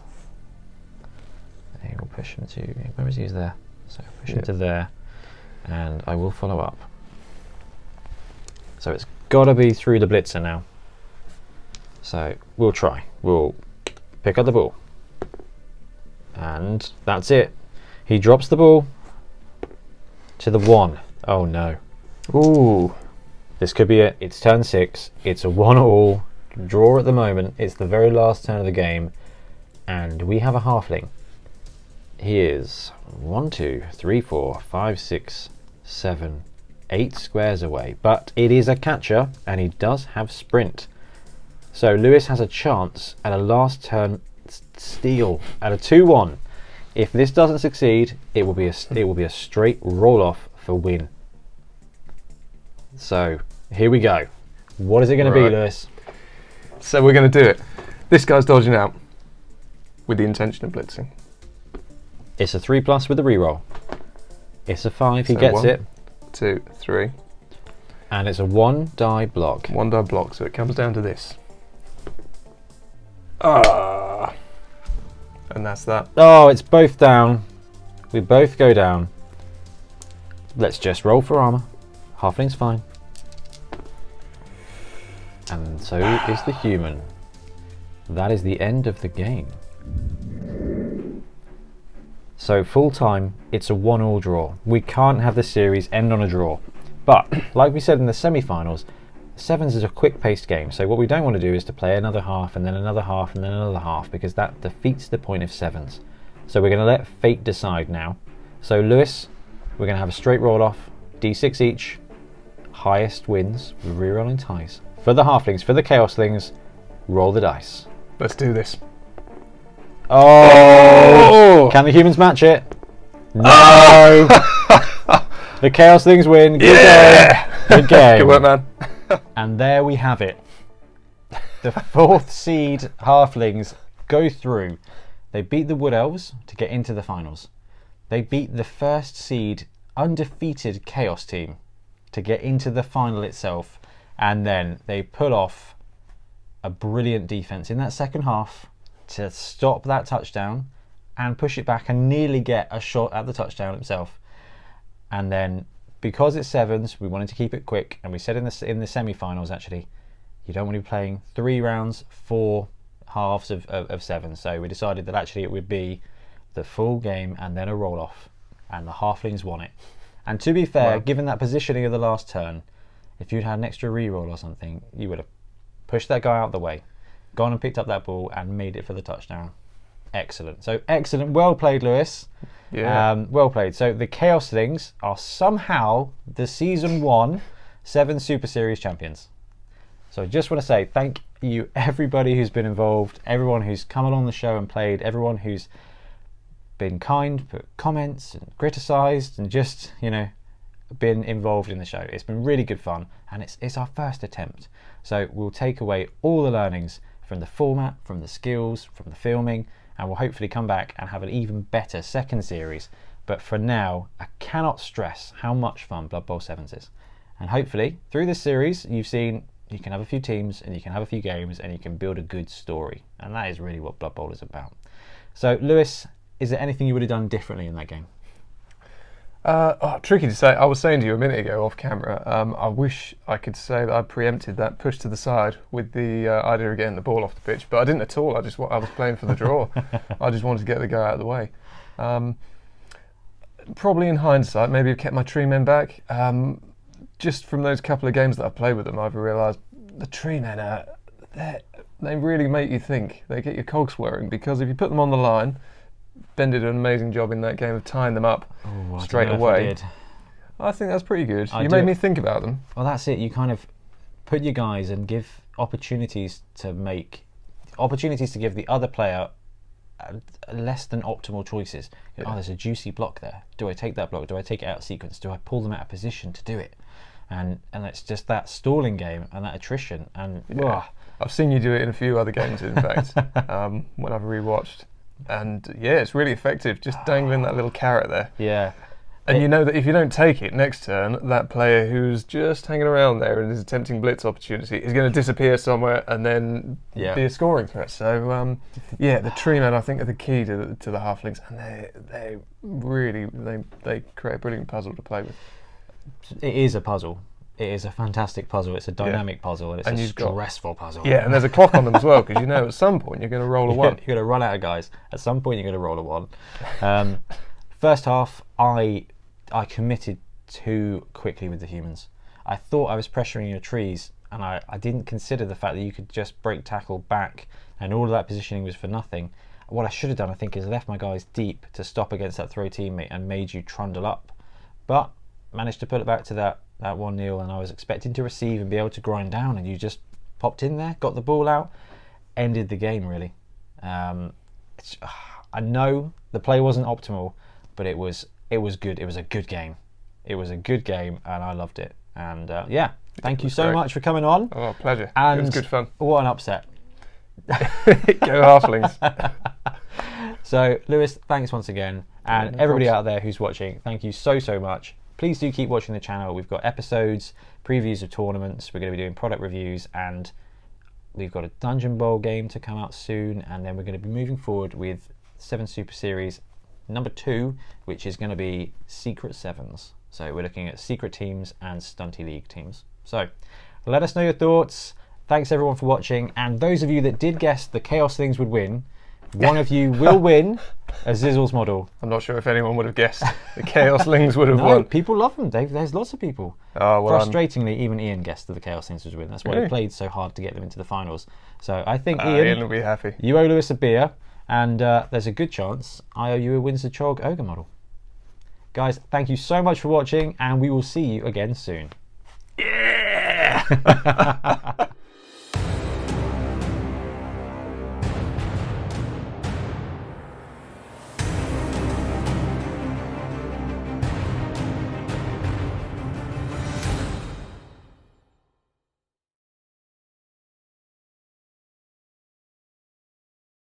He will push him to, where is he? He's there. So push him to there, and I will follow up. So it's got to be through the blitzer now. So we'll try. We'll pick up the ball. And that's it. He drops the ball to the 1. Oh no. Ooh. This could be it. It's turn 6. It's a 1-all. Draw at the moment. It's the very last turn of the game. And we have a halfling. He is 1, 2, 3, 4, 5, 6, 7, 8 squares away. But it is a catcher and he does have sprint. So Lewis has a chance at a last turn steal at a 2-1. If this doesn't succeed, it will be a straight roll off for win. So here we go. What is it going to be, Lewis? So we're going to do it. This guy's dodging out with the intention of blitzing. It's a 3+ with a reroll. It's a 5. He gets 1, it. 2, 3. And it's a 1 die block. 1 die block. So it comes down to this. Ah. And that's that. Oh, it's both down. We both go down. Let's just roll for armor. Halfling's fine. And so is the human. That is the end of the game. So full time, it's a 1-all draw. We can't have the series end on a draw. But like we said in the semi-finals, sevens is a quick-paced game. So what we don't want to do is to play another half and then another half and then another half, because that defeats the point of sevens. So we're going to let fate decide now. So Lewis, we're going to have a straight roll off, d6 each, highest wins, rerolling ties. For the halflings, for the chaoslings, roll the dice. Let's do this. Oh! Can the humans match it? No! The Chaoslings win. Good game. Good game. Good work, man. And there we have it. The 4th seed Halflings go through. They beat the Wood Elves to get into the finals. They beat the 1st seed undefeated Chaos team to get into the final itself. And then they pull off a brilliant defense in that second half to stop that touchdown and push it back and nearly get a shot at the touchdown itself. And then, because it's sevens, we wanted to keep it quick, and we said in the semi-finals, actually, you don't want to be playing 3 rounds, 4 halves of 7. So we decided that actually it would be the full game and then a roll-off, and the Halflings won it. And to be fair, given that positioning of the last turn, if you'd had an extra re-roll or something, you would have pushed that guy out of the way, gone and picked up that ball and made it for the touchdown. Excellent. So excellent. Well played, Lewis. Yeah. Well played. So the Chaoslings are somehow the Season 1 7 Super Series champions. So I just want to say thank you everybody who's been involved, everyone who's come along the show and played, everyone who's been kind, put comments and criticised and just, been involved in the show. It's been really good fun, and it's our first attempt. So we'll take away all the learnings from the format, from the skills, from the filming, and we'll hopefully come back and have an even better second series. But for now, I cannot stress how much fun Blood Bowl 7s is. And hopefully, through this series, you've seen you can have a few teams and you can have a few games and you can build a good story. And that is really what Blood Bowl is about. So, Lewis, is there anything you would have done differently in that game? Tricky to say. I was saying to you a minute ago off camera, I wish I could say that I preempted that push to the side with the idea of getting the ball off the pitch, but I didn't at all. I was playing for the draw. I just wanted to get the guy out of the way. Probably in hindsight, maybe I've kept my tree men back. Just from those couple of games that I've played with them, I've realised the tree men they really make you think. They get your cogs whirring, because if you put them on the line, Ben did an amazing job in that game of tying them up straight away. I think that's pretty good. You made me think about them. Well, that's it. You kind of put your guys and give opportunities to give the other player less than optimal choices. Oh, there's a juicy block there. Do I take that block? Do I take it out of sequence? Do I pull them out of position to do it? And it's just that stalling game and that attrition. And I've seen you do it in a few other games, in fact, when I've rewatched. And yeah, it's really effective, just dangling that little carrot there. Yeah. And you know that if you don't take it next turn, that player who's just hanging around there and is attempting blitz opportunity is going to disappear somewhere and then be a scoring threat. So the tree men, I think, are the key to the Halflings, and they really create a brilliant puzzle to play with. It is a puzzle. It is a fantastic puzzle. It's a dynamic puzzle, and it's a stressful puzzle. Yeah, and there's a clock on them as well, because at some point you're going to roll a 1. You're going to run out of guys. At some point you're going to roll a 1. First half, I committed too quickly with the humans. I thought I was pressuring your trees, and I didn't consider the fact that you could just break tackle back, and all of that positioning was for nothing. What I should have done, I think, is left my guys deep to stop against that throw teammate and made you trundle up. But managed to put it back to that 1-0, and I was expecting to receive and be able to grind down, and you just popped in there, got the ball out, ended the game, really. I know the play wasn't optimal, but it was good. It was a good game. It was a good game, and I loved it. And thank you so much for coming on. Oh, pleasure. And it was good fun. What an upset. Go Halflings. So, Lewis, thanks once again. And everybody out there who's watching, thank you so much. Please do keep watching the channel. We've got episodes, previews of tournaments. We're going to be doing product reviews, and we've got a Dungeon Bowl game to come out soon. And then we're going to be moving forward with 7 Super Series number 2, which is going to be Secret Sevens. So we're looking at secret teams and stunty league teams. So let us know your thoughts. Thanks everyone for watching. And those of you that did guess the Chaoslings would win, one of you will win a Zizzles model. I'm not sure if anyone would have guessed the Chaoslings would have won. People love them, Dave. There's lots of people. Oh, well, frustratingly, even Ian guessed that the Chaoslings would win. That's why he played so hard to get them into the finals. So I think Ian will be happy. You owe Lewis a beer, and there's a good chance I owe you a Windsor Chog Ogre model. Guys, thank you so much for watching, and we will see you again soon. Yeah!